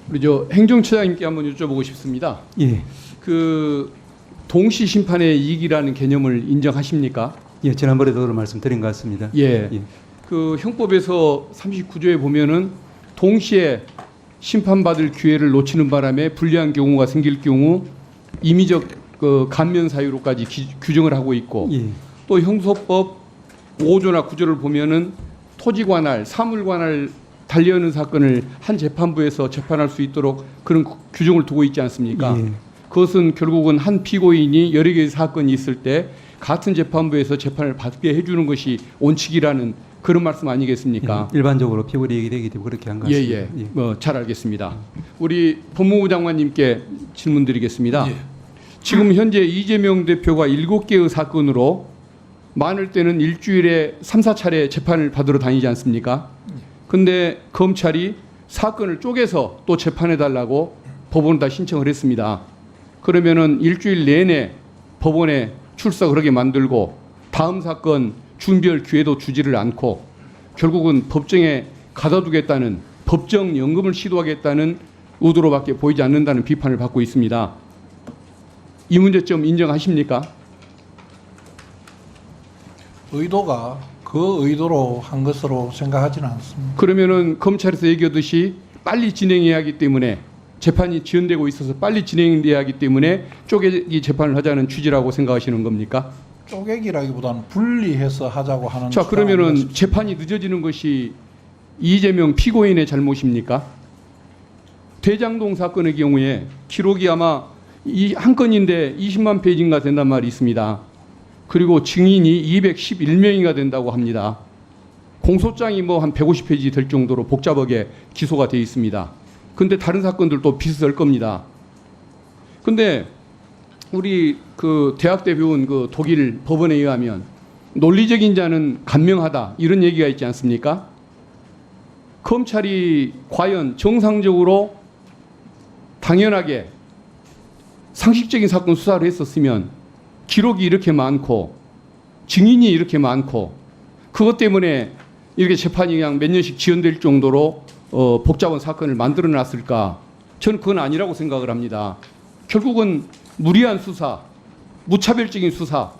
우리 저 행정처장님께 한번 여쭤보고 싶습니다. 예, 그 동시 심판의 이익이라는 개념을 인정하십니까? 예, 지난번에도 그런 말씀드린 것 같습니다. 예. 예. 그 형법에서 39조에 보면은 동시에 심판받을 기회를 놓치는 바람에 불리한 경우가 생길 경우 임의적 그 감면 사유로까지 규정을 하고 있고 예. 또 형소법 5조나 9조를 보면은 토지 관할, 사물 관할 달려있는 사건을 한 재판부에서 재판할 수 있도록 그런 규정을 두고 있지 않습니까? 예. 그것은 결국은 한 피고인이 여러 개의 사건이 있을 때 같은 재판부에서 재판을 받게 해주는 것이 원칙이라는 그런 말씀 아니겠습니까? 예. 일반적으로 피고리 얘기되기 때문에 그렇게 한 것 같습니다. 예. 뭐 잘 알겠습니다. 우리 법무부 장관님께 질문드리겠습니다. 예. 지금 현재 이재명 대표가 7개의 사건으로 많을 때는 일주일에 3, 4차례 재판을 받으러 다니지 않습니까? 근데 검찰이 사건을 쪼개서 또 재판해 달라고 법원에다 신청을 했습니다. 그러면은 일주일 내내 법원에 출석을 하게 만들고 다음 사건 준비할 기회도 주지를 않고 결국은 법정에 가둬두겠다는 법정 연금을 시도하겠다는 의도로밖에 보이지 않는다는 비판을 받고 있습니다. 이 문제점 인정하십니까? 의도가 그 의도로 한 것으로 생각하지는 않습니다. 그러면은 검찰에서 얘기하듯이 빨리 진행해야 하기 때문에 재판이 지연되고 있어서 빨리 진행돼야 하기 때문에 쪼개기 재판을 하자는 취지라고 생각하시는 겁니까? 쪼개기라기보다는 분리해서 하자고 하는. 자, 그러면은 재판이 늦어지는 것이 이재명 피고인의 잘못입니까? 대장동 사건의 경우에 기록이 아마 이 한 건인데 20만 페이지인가 된단 말이 있습니다. 그리고 증인이 211명이가 된다고 합니다. 공소장이 뭐 한 150페이지 될 정도로 복잡하게 기소가 되어 있습니다. 근데 다른 사건들도 비슷할 겁니다. 근데 우리 그 대학 때 배운 그 독일 법원에 의하면 논리적인 자는 간명하다 이런 얘기가 있지 않습니까? 검찰이 과연 정상적으로 당연하게 상식적인 사건 수사를 했었으면 기록이 이렇게 많고 증인이 이렇게 많고 그것 때문에 이렇게 재판이 그냥 몇 년씩 지연될 정도로 복잡한 사건을 만들어 놨을까? 저는 그건 아니라고 생각을 합니다. 결국은 무리한 수사, 무차별적인 수사,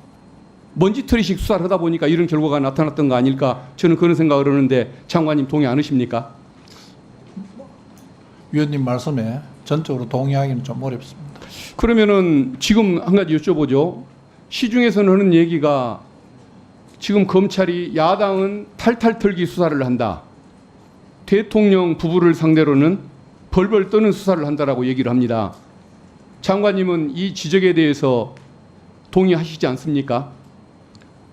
먼지털이식 수사를 하다 보니까 이런 결과가 나타났던 거 아닐까? 저는 그런 생각을 하는데 장관님 동의 안 하십니까? 위원님 말씀에 전적으로 동의하기는 좀 어렵습니다. 그러면은 지금 한 가지 여쭤보죠. 시중에서는 하는 얘기가 지금 검찰이 야당은 탈탈 털기 수사를 한다. 대통령 부부를 상대로는 벌벌 떠는 수사를 한다라고 얘기를 합니다. 장관님은 이 지적에 대해서 동의하시지 않습니까?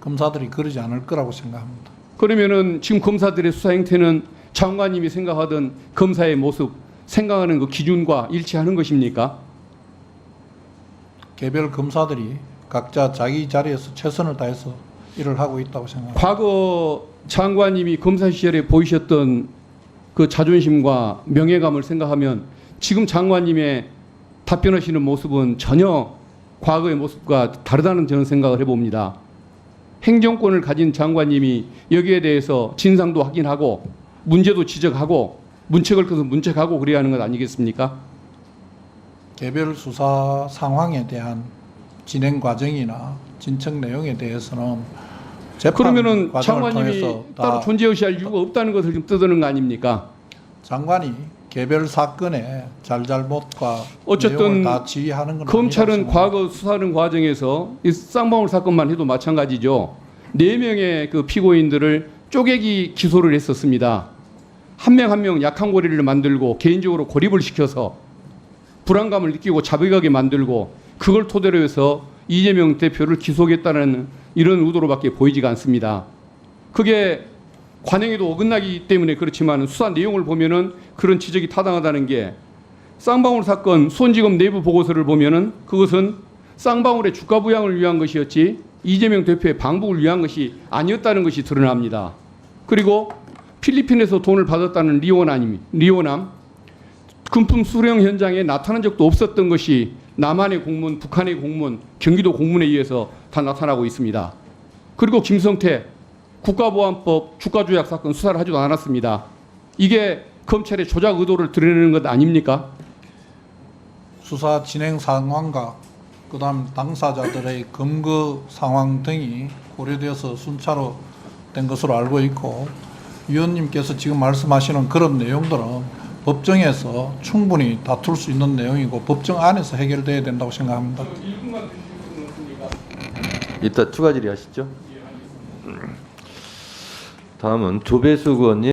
검사들이 그러지 않을 거라고 생각합니다. 그러면은 지금 검사들의 수사 행태는 장관님이 생각하던 검사의 모습, 생각하는 그 기준과 일치하는 것입니까? 개별 검사들이 각자 자기 자리에서 최선을 다해서 일을 하고 있다고 생각합니다. 과거 장관님이 검사 시절에 보이셨던 그 자존심과 명예감을 생각하면 지금 장관님의 답변하시는 모습은 전혀 과거의 모습과 다르다는 저는 생각을 해봅니다. 행정권을 가진 장관님이 여기에 대해서 진상도 확인하고 문제도 지적하고 문책을 꺼서 문책하고 그래야 하는 것 아니겠습니까? 개별 수사 상황에 대한 진행 과정이나 진척 내용에 대해서는 재판 그러면은 과정을 장관님이 통해서 따로 존재의식할 이유가 없다는 것을 지금 떠드는 거 아닙니까? 장관이 개별 사건의 잘잘못과 어쨌든 내용을 다 지휘하는 건 검찰은 아니라고 과거 수사하는 과정에서 이 쌍방울 사건만 해도 마찬가지죠. 4명의 그 피고인들을 쪼개기 기소를 했었습니다. 한 명 한 명 약한 고리를 만들고 개인적으로 고립을 시켜서 불안감을 느끼고 자백하게 만들고 그걸 토대로 해서 이재명 대표를 기소하겠다는 이런 의도로밖에 보이지가 않습니다. 그게 관행에도 어긋나기 때문에 그렇지만 수사 내용을 보면은 그런 지적이 타당하다는 게 쌍방울 사건 수원지검 내부 보고서를 보면은 그것은 쌍방울의 주가 부양을 위한 것이었지 이재명 대표의 방북을 위한 것이 아니었다는 것이 드러납니다. 그리고 필리핀에서 돈을 받았다는 리오남 금품 수령 현장에 나타난 적도 없었던 것이 남한의 공문, 북한의 공문, 경기도 공문에 의해서 다 나타나고 있습니다. 그리고 김성태 국가보안법 주가조작 사건 수사를 하지도 않았습니다. 이게 검찰의 조작 의도를 드러내는 것 아닙니까? 수사 진행 상황과 그다음 당사자들의 검거 상황 등이 고려되어서 순차로 된 것으로 알고 있고, 위원님께서 지금 말씀하시는 그런 내용들은 법정에서 충분히 다툴 수 있는 내용이고 법정 안에서 해결돼야 된다고 생각합니다. 이따 추가 질의하시죠. 다음은 조배수 의원님.